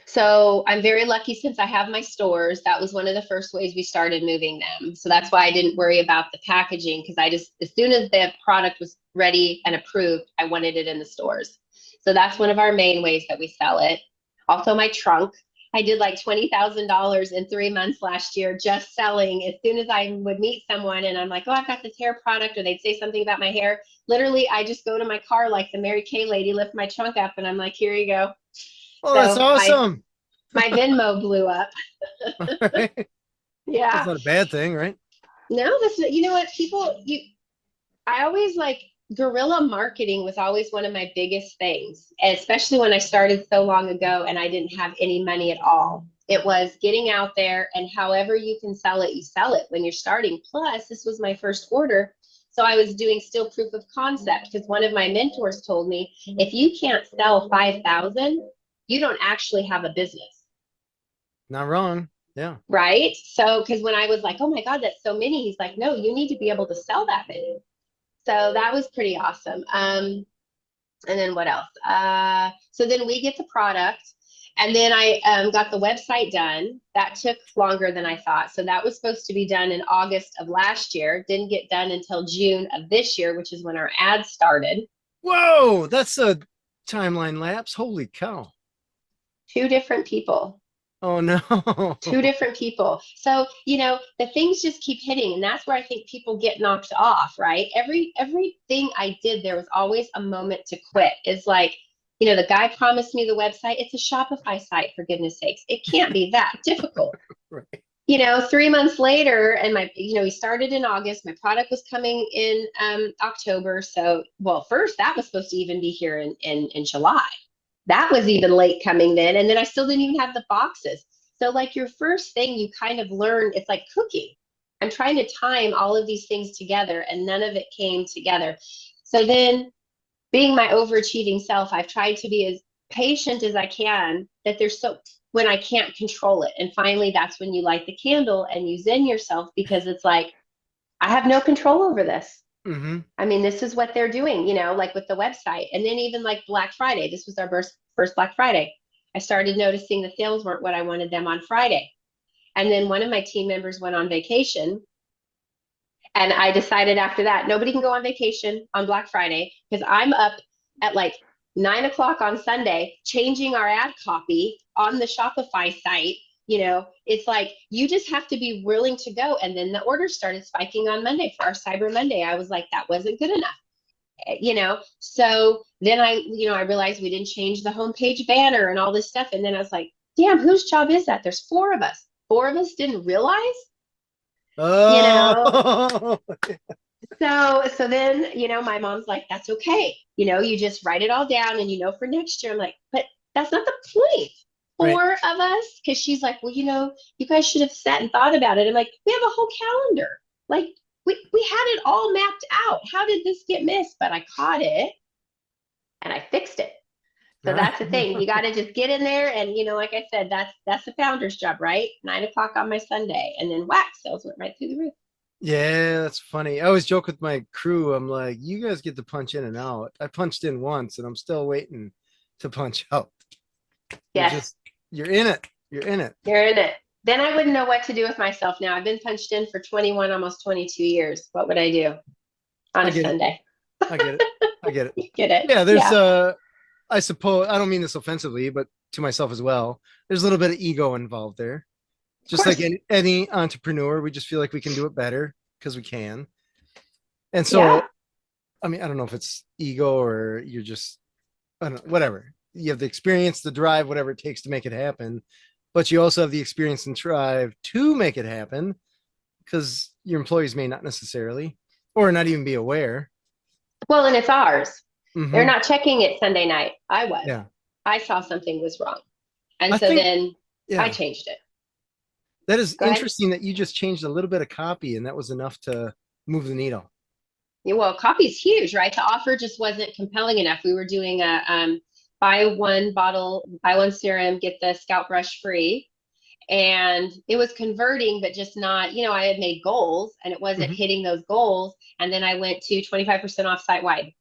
S2: So I'm very lucky since I have my stores. That was one of the first ways we started moving them. So that's why I didn't worry about the packaging because I just, as soon as the product was ready and approved, I wanted it in the stores. So that's one of our main ways that we sell it. Also, my trunk. I did like $20,000 in 3 months last year just selling. As soon as I would meet someone and I'm like, oh, I've got this hair product, or they'd say something about my hair. Literally, I just go to my car like the Mary Kay lady, lift my trunk up, and I'm like, here you go.
S1: Oh, that's
S2: So
S1: awesome.
S2: my Venmo blew up.
S1: All right. That's
S2: Yeah.
S1: not a bad thing, right?
S2: No, that's you know what people you I always like guerrilla marketing was always one of my biggest things, especially when I started so long ago and I didn't have any money at all. It was getting out there and however you can sell it, you sell it when you're starting. Plus, this was my first order. So I was doing still proof of concept because one of my mentors told me if you can't sell 5,000, you don't actually have a business.
S1: Not wrong. Yeah.
S2: Right. So, because when I was like, oh my God, that's so many, he's like, no, you need to be able to sell that many. So that was pretty awesome. And then what else? So then we get the product. And then I got the website done. That took longer than I thought. So that was supposed to be done in August of last year. Didn't get done until June of this year, which is when our ads started.
S1: Whoa, that's a timeline lapse. Holy cow.
S2: Two different people.
S1: Oh no.
S2: Two different people. So, the things just keep hitting. And that's where I think people get knocked off, right? Everything I did, there was always a moment to quit. It's like, the guy promised me the website. It's a Shopify site, for goodness sakes. It can't be that difficult.
S1: Right.
S2: 3 months later, and we started in August. My product was coming in October. So, well, first that was supposed to even be here in July. That was even late coming then. And then I still didn't even have the boxes. So, like, your first thing you kind of learn, it's like cooking. I'm trying to time all of these things together, and none of it came together. So, then being my overachieving self, I've tried to be as patient as I can that when I can't control it. And finally, that's when you light the candle and you zen yourself because it's like, I have no control over this.
S1: Mm-hmm.
S2: I mean, this is what they're doing, like with the website. And then even like Black Friday, this was our first Black Friday. I started noticing the sales weren't what I wanted them on Friday. And then one of my team members went on vacation. And I decided after that, nobody can go on vacation on Black Friday because I'm up at like 9 o'clock on Sunday, changing our ad copy on the Shopify site. It's like you just have to be willing to go. And then the orders started spiking on Monday for our Cyber Monday. I was like, that wasn't good enough. So then I realized we didn't change the homepage banner and all this stuff. And then I was like, damn, whose job is that? There's four of us. Four of us didn't realize, you know.
S1: Oh,
S2: So then, my mom's like, that's okay. You just write it all down and for next year. I'm like, but that's not the point.
S1: right.
S2: Four of us, because she's like, well, you guys should have sat and thought about it. I'm like, we have a whole calendar. Like we had it all mapped out. How did this get missed? But I caught it and I fixed it. So that's the thing. You got to just get in there and like I said, that's the founder's job, right? 9 o'clock on my Sunday, and then whack, sales went right through the roof.
S1: Yeah, that's funny. I always joke with my crew. I'm like, you guys get to punch in and out. I punched in once and I'm still waiting to punch out. You're
S2: Yes,
S1: just, you're in it. You're in it.
S2: you're in it. Then I wouldn't know what to do with myself now. I've been punched in for 21, almost 22 years. What would I do on
S1: I
S2: a
S1: get it.
S2: Sunday?
S1: I get it. I get it.
S2: You get it?
S1: Yeah, there's
S2: Yeah,
S1: I suppose I don't mean this offensively, but to myself as well. There's a little bit of ego involved there.
S2: of
S1: Just like
S2: course.
S1: any entrepreneur, we just feel like we can do it better because we can. And
S2: Yeah.
S1: so, I mean, I don't know if it's ego or you're just, I don't know, whatever. You have the experience, the drive, whatever it takes to make it happen. But you also have the experience and drive to make it happen because your employees may not necessarily or not even be aware.
S2: Well, and it's ours. They're
S1: Mm-hmm.
S2: not checking it Sunday night. I was.
S1: Yeah.
S2: I saw something was wrong. And
S1: I
S2: so
S1: think,
S2: then I
S1: yeah,
S2: changed it.
S1: that is
S2: Go ahead.
S1: interesting that you just changed a little bit of copy and that was enough to move the needle.
S2: Yeah, well, copy's huge, right? The offer just wasn't compelling enough. We were doing a buy one bottle, buy one serum, get the scalp brush free. And it was converting, but just not, I had made goals and it wasn't
S1: Mm-hmm.
S2: hitting those goals. And then I went to 25% off site wide.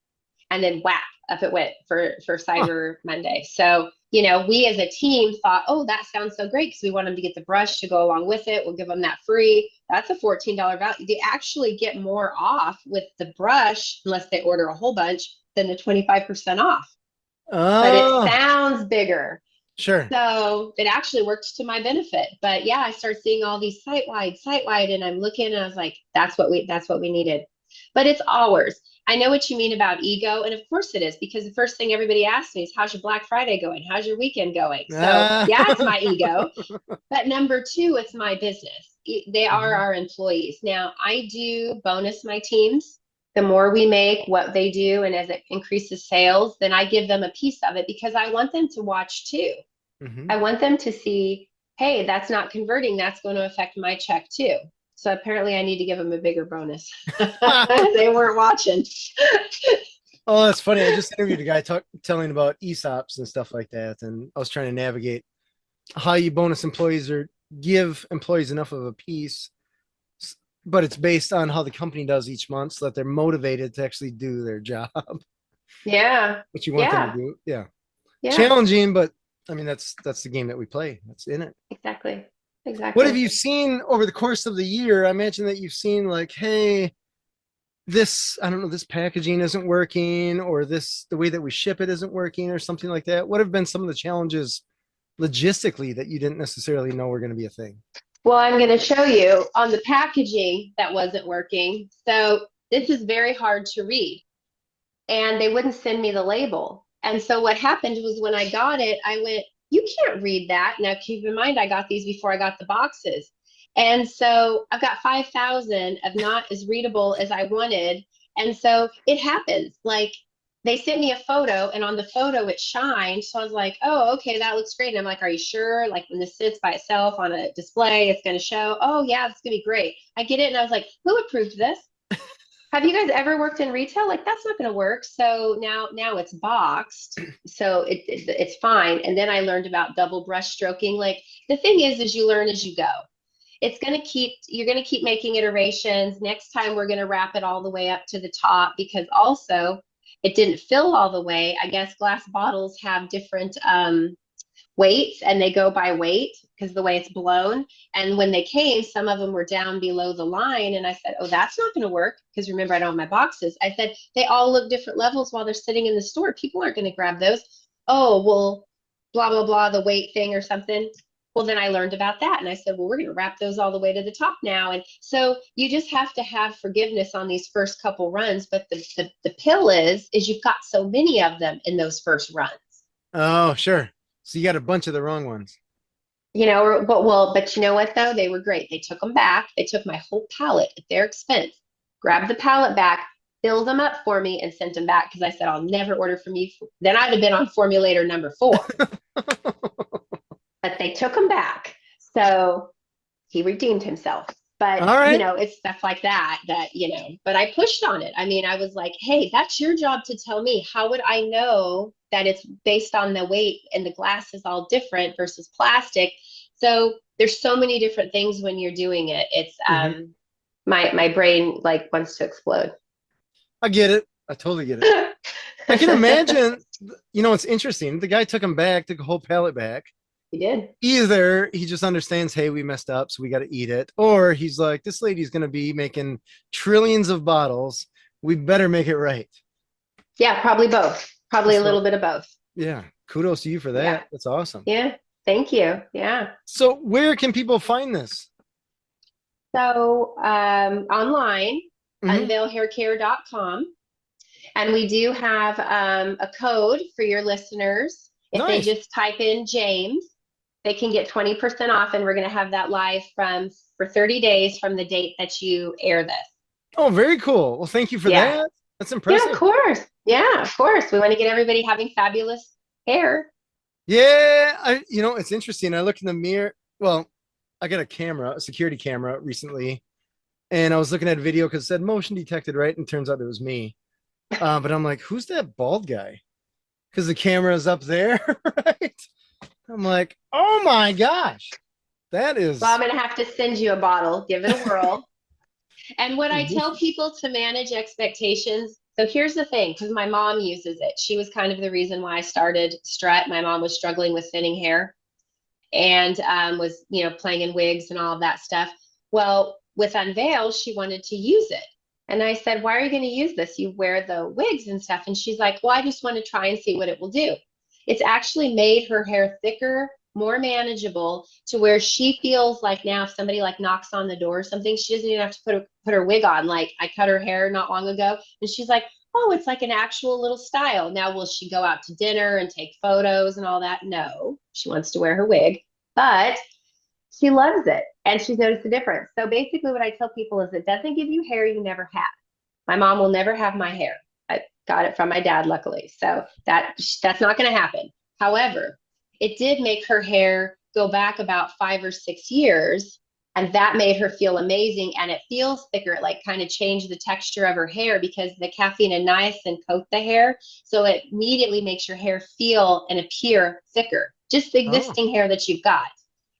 S2: And then whap, up it went for
S1: Huh.
S2: Cyber Monday. So, we as a team thought, oh, that sounds so great because we want them to get the brush to go along with it. We'll give them that free. That's a $14 value. They actually get more off with the brush, unless they order a whole bunch, than the 25% off. But it
S1: Oh,
S2: sounds bigger.
S1: sure.
S2: So it actually worked to my benefit. But yeah, I started seeing all these site wide, and I'm looking and I was like, that's what we needed. But it's ours. I know what you mean about ego, and of course it is, because the first thing everybody asks me is, how's your Black Friday going? How's your weekend going? So
S1: Ah.
S2: yeah, it's my ego. But number two, it's my business. They are
S1: Mhm.
S2: our employees. Now, I do bonus my teams. The more we make, what they do, and as it increases sales, then I give them a piece of it because I want them to watch too. I
S1: Mhm.
S2: want them to see, hey, that's not converting. That's going to affect my check too. So apparently I need to give them a bigger bonus. They weren't watching.
S1: Oh, that's funny. I just interviewed a guy telling about ESOPs and stuff like that, and I was trying to navigate how you bonus employees or give employees enough of a piece, but it's based on how the company does each month, so that they're motivated to actually do their job,
S2: Yeah.
S1: what you want them to
S2: Yeah.
S1: do. Yeah,
S2: Yeah.
S1: challenging, but I mean that's the game that we play. That's in it.
S2: Exactly.
S1: What have
S2: Exactly.
S1: you seen over the course of the year? I imagine that you've seen like, hey, this I don't know, this packaging isn't working, or this the way that we ship it isn't working, or something like that. What have been some of the challenges logistically that you didn't necessarily know were going to be a thing?
S2: Well, I'm going to show you on the packaging that wasn't working. So this is very hard to read, and they wouldn't send me the label. And so what happened was when I got it, I went, you can't read that. Now, keep in mind, I got these before I got the boxes. And so I've got 5,000 of not as readable as I wanted. And so it happens. Like they sent me a photo, and on the photo it shined. So I was like, oh, okay, that looks great. And I'm like, are you sure? Like when this sits by itself on a display, it's going to show, oh, yeah, it's going to be great. I get it. And I was like, who approved this? Have you guys ever worked in retail? Like that's not going to work. So now it's boxed, so it's fine. And then I learned about double brush stroking. Like the thing is you learn as you go. You're going to keep making iterations. Next time we're going to wrap it all the way up to the top because also it didn't fill all the way. I guess glass bottles have different weights and they go by weight because the way it's blown. And when they came, some of them were down below the line. And I said, oh, that's not going to work. Because remember, I don't have my boxes. I said, they all look different levels while they're sitting in the store. People aren't going to grab those. Oh, well, blah, blah, blah, the weight thing or something. Well, then I learned about that. And I said, well, we're going to wrap those all the way to the top now. And so you just have to have forgiveness on these first couple runs. But the pill is you've got so many of them in those first runs.
S1: Oh, sure. So you got a bunch of the wrong ones.
S2: But you know what though? They were great. They took them back. They took my whole palette at their expense, grabbed the palette back, filled them up for me, and sent them back because I said I'll never order from you. Then I'd have been on Formulator number 4, but they took them back. So he redeemed himself. But
S1: All right.
S2: it's stuff like that. But I pushed on it. I mean, I was like, hey, that's your job to tell me. How would I know that it's based on the weight and the glass is all different versus plastic? So there's so many different things when you're doing it. It's
S1: Mhm.
S2: my brain like wants to explode.
S1: I get it. I totally get it. I can imagine, it's interesting. The guy took him back, took a whole pallet back.
S2: He did.
S1: Either he just understands, hey, we messed up, so we got to eat it, or he's like, this lady's going to be making trillions of bottles. We better make it right.
S2: Yeah, probably both. Probably a little
S1: So,
S2: bit of both.
S1: yeah, kudos to you for
S2: Yeah.
S1: that. That's awesome.
S2: Yeah. Thank you. Yeah.
S1: So, where can people find this?
S2: So online,
S1: Hmm.
S2: unveilhaircare.com. And we do have a code for your listeners. If they
S1: Nice.
S2: just type in James, they can get 20% off, and we're going to have that live for 30 days from the date that you air this.
S1: Oh, very cool. Well, thank you for
S2: Yeah.
S1: that. That's
S2: Yeah, of
S1: impressive.
S2: course. Yeah, of course. We want to get everybody having fabulous hair.
S1: Yeah, it's interesting. I look in the mirror. Well, I got a security camera recently, and I was looking at a video because it said motion detected, right? And turns out it was me. But I'm like, who's that bald guy? Because the camera's up there, right? I'm like, oh my gosh, that
S2: Well, I'm
S1: is.
S2: going to have to send you a bottle. Give it a whirl. And what I tell people to manage expectations. So here's the thing, because my mom uses it. She was kind of the reason why I started Strut. My mom was struggling with thinning hair and was, playing in wigs and all of that stuff. Well, with Unveil, she wanted to use it. And I said, why are you going to use this? You wear the wigs and stuff. And she's like, well, I just want to try and see what it will do. It's actually made her hair thicker, more manageable, to where she feels like now if somebody like knocks on the door or something, she doesn't even have to put her wig on. Like I cut her hair not long ago, and she's like, oh, it's like an actual little style. Now, will she go out to dinner and take photos and all that? No, she wants to wear her wig, but she loves it and she's noticed the difference. So basically, what I tell people is it doesn't give you hair you never had. My mom will never have my hair. I got it from my dad, luckily. So that's not going to happen. However, it did make her hair go back about 5 or 6 years. And that made her feel amazing. And it feels thicker. It like kind of changed the texture of her hair because the caffeine and niacin coat the hair. So it immediately makes your hair feel and appear thicker, just the
S1: Oh,
S2: existing hair that you've got.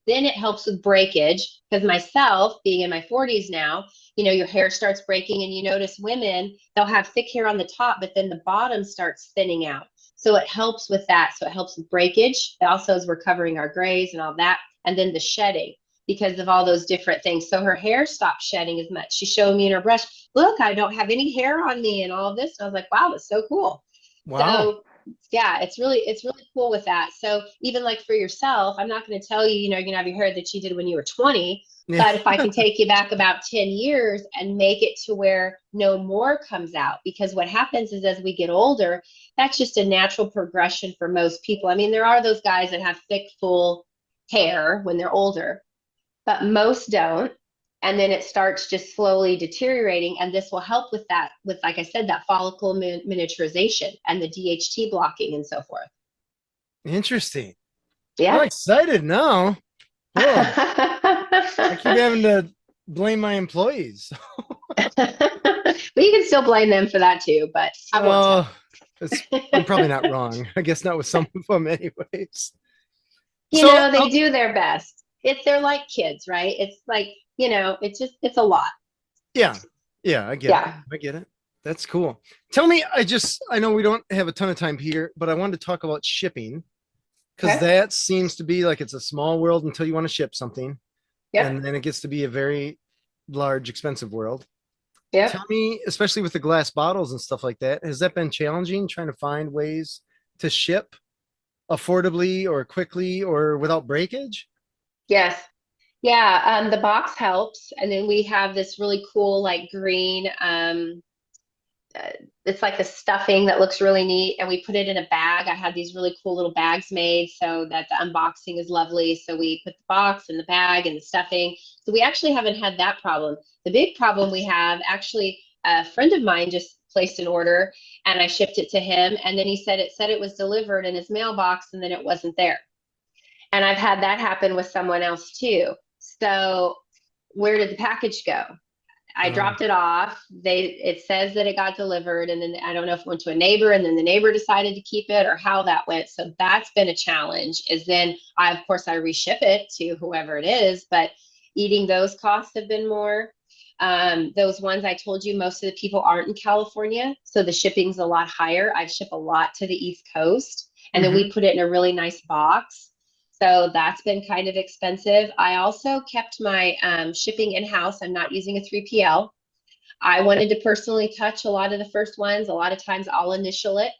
S2: Then it helps with breakage because myself, being in my 40s now, your hair starts breaking and you notice women, they'll have thick hair on the top, but then the bottom starts thinning out. So it helps with that. So it helps with breakage. It also as we're covering our grays and all that. And then the shedding because of all those different things. So her hair stopped shedding as much. She showed me in her brush, look, I don't have any hair on me and all of this. And I was like, wow, that's so cool.
S1: wow.
S2: So yeah, it's really cool with that. So even like for yourself, I'm not going to tell you, you're going to have your hair that you did when you were 20,
S1: Yeah.
S2: but if I can take you back about 10 years and make it to where no more comes out, because what happens is as we get older, that's just a natural progression for most people. I mean, there are those guys that have thick, full hair when they're older, but most don't. And then it starts just slowly deteriorating. And this will help with that, with, like I said, that follicle miniaturization and the DHT blocking and so forth.
S1: Interesting. I'm
S2: Yeah.
S1: excited now. Whoa. I keep having to blame my employees.
S2: But you can still blame them for that too, but I won't tell.
S1: Oh, I'm probably not wrong. I guess not with some of them, anyways. So,
S2: They do their best. They're like kids, right? It's like, it's a lot.
S1: yeah, yeah, I get it.
S2: Yeah.
S1: I get it. That's cool. Tell me, I know we don't have a ton of time here, but I wanted to talk about shipping because
S2: Okay.
S1: that seems to be like it's a small world until you want to ship something, and
S2: Yep.
S1: then it gets to be a very large, expensive world. Tell
S2: Yep.
S1: me, especially with the glass bottles and stuff like that, has that been challenging trying to find ways to ship affordably or quickly or without breakage?
S2: Yes. Yeah. The box helps. And then we have this really cool, like green, uh, it's like a stuffing that looks really neat, and we put it in a bag. I had these really cool little bags made so that the unboxing is lovely. So we put the box and the bag and the stuffing. So we actually haven't had that problem. The big problem we have, actually, a friend of mine just placed an order and I shipped it to him, and then he said it was delivered in his mailbox and then it wasn't there. And I've had that happen with someone else too. So where did the package go? I
S1: Oh,
S2: dropped it off. It says that it got delivered, and then I don't know if it went to a neighbor, and then the neighbor decided to keep it, or how that went. So that's been a challenge. Is then I of course I reship it to whoever it is, but eating those costs have been more. Those ones I told you, most of the people aren't in California, so the shipping's a lot higher. I ship a lot to the East Coast, and then we put it in a really nice box. So that's been kind of expensive. I also kept my shipping in-house. I'm not using a 3PL. I wanted to personally touch a lot of the first ones. A lot of times I'll initial it.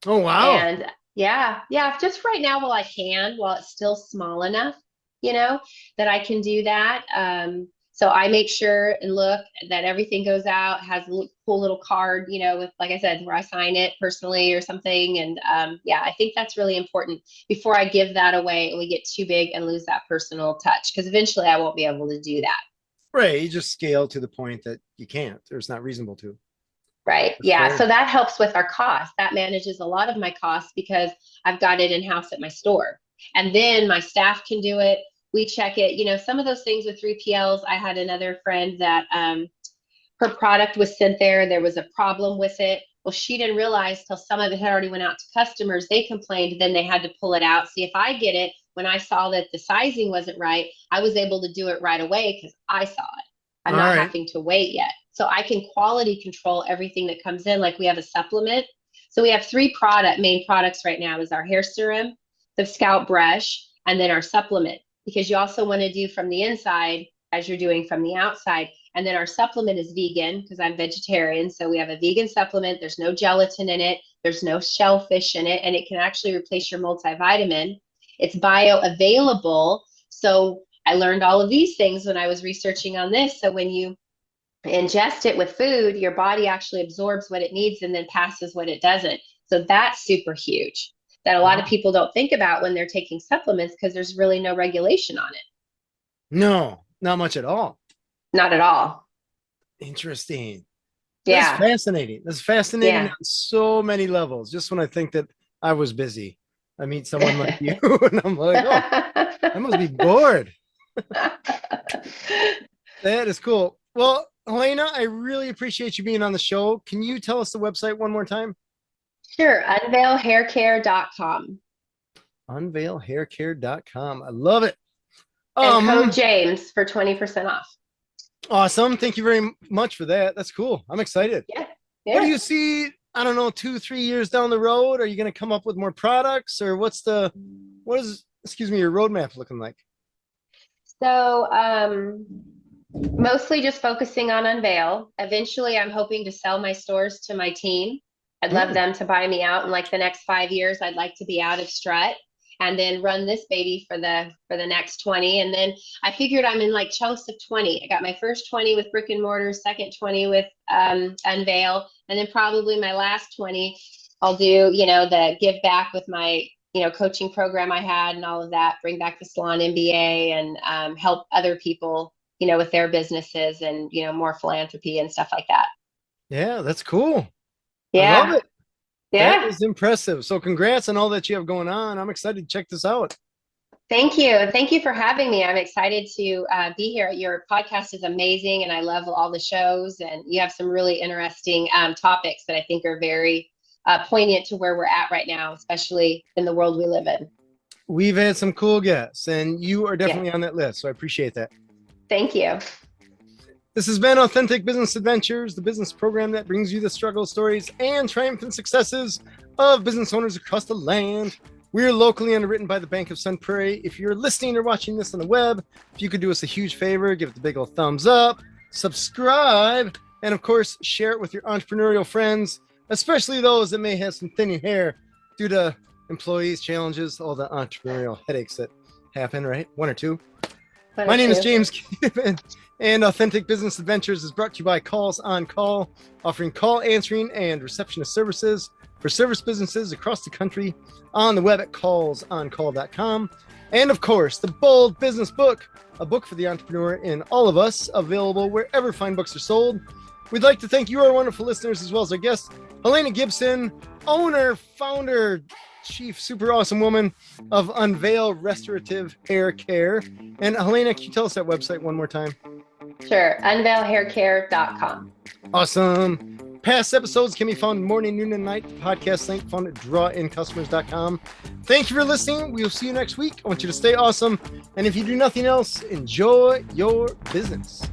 S1: Oh, wow.
S2: And yeah, just right now while I can, while it's still small enough, that I can do that. So I make sure and look that everything goes out, has a cool little card, with, like I said, where I sign it personally or something. And yeah, I think that's really important before I give that away and we get too big and lose that personal touch, because eventually I won't be able to do that.
S1: Right. You just scale to the point that you can't, or it's not reasonable to.
S2: Right.
S1: That's
S2: Yeah.
S1: fair.
S2: So that helps with our costs. That manages a lot of my costs because I've got it in-house at my store. And then my staff can do it. We check it. Some of those things with 3PLs, I had another friend that her product was sent there. There was a problem with it. Well, she didn't realize till some of it had already went out to customers. They complained, then they had to pull it out. See, if I get it, when I saw that the sizing wasn't right, I was able to do it right away because I saw it. I'm
S1: All
S2: not
S1: right.
S2: having to wait yet. So I can quality control everything that comes in. Like we have a supplement. So we have three main products right now is our hair serum, the scalp brush, and then our supplement, because you also want to do from the inside as you're doing from the outside. And then our supplement is vegan because I'm vegetarian. So we have a vegan supplement. There's no gelatin in it. There's no shellfish in it. And it can actually replace your multivitamin. It's bioavailable. So I learned all of these things when I was researching on this. So when you ingest it with food, your body actually absorbs what it needs and then passes what it doesn't. So that's super huge that a lot of people don't think about when they're taking supplements because there's really no regulation on it.
S1: No, not much at all.
S2: Not at all.
S1: Interesting.
S2: Yeah.
S1: That's fascinating. That's fascinating
S2: Yeah.
S1: on so many levels. Just when I think that I was busy, I meet someone like you and I'm like, oh, I must be bored. That is cool. Well, Helena, I really appreciate you being on the show. Can you tell us the website one more time?
S2: Sure. Unveilhaircare.com.
S1: Unveilhaircare.com. I love it.
S2: And code James for 20% off.
S1: Awesome. Thank you very much for that. That's cool. I'm excited.
S2: Yeah.
S1: What do you see, I don't know, 2-3 years down the road? Are you going to come up with more products, or what is your roadmap looking like?
S2: So mostly just focusing on Unveil. Eventually, I'm hoping to sell my stores to my team. I'd love them to buy me out in like the next 5 years. I'd like to be out of Strut and then run this baby for the next 20. And then I figured I'm in like chunks of 20. I got my first 20 with brick and mortar, second 20 with Unveil, and then probably my last 20 I'll do, the give back with my coaching program I had and all of that, bring back the Salon MBA and help other people, with their businesses and, more philanthropy and stuff like that.
S1: Yeah, that's cool.
S2: Yeah.
S1: I love it.
S2: Yeah.
S1: That is impressive. So congrats on all that you have going on. I'm excited to check this out.
S2: Thank you. Thank you for having me. I'm excited to be here. Your podcast is amazing and I love all the shows, and you have some really interesting topics that I think are very poignant to where we're at right now, especially in the world we live in.
S1: We've had some cool guests and you are definitely on that list. So I appreciate that.
S2: Thank you.
S1: This has been Authentic Business Adventures, the business program that brings you the struggle stories and triumphant successes of business owners across the land. We're locally underwritten by the Bank of Sun Prairie. If you're listening or watching this on the web, if you could do us a huge favor, give it the big old thumbs up, subscribe, and of course, share it with your entrepreneurial friends, especially those that may have some thinning hair due to employees, challenges, all the entrepreneurial headaches that happen, right? One or two. My name is James Gibbon, and Authentic Business Adventures is brought to you by Calls on Call, offering call answering and receptionist services for service businesses across the country on the web at callsoncall.com. And of course, the Bold Business Book, a book for the entrepreneur in all of us, available wherever fine books are sold. We'd like to thank you, our wonderful listeners, as well as our guest, Helena Gibson, owner, founder, chief, super awesome woman of Unveil Restorative Hair Care. And Helena, can you tell us that website one more time?
S2: Sure. Unveilhaircare.com.
S1: Awesome. Past episodes can be found morning, noon, and night. Podcast link found at drawincustomers.com. Thank you for listening. We'll see you next week. I want you to stay awesome. And if you do nothing else, enjoy your business.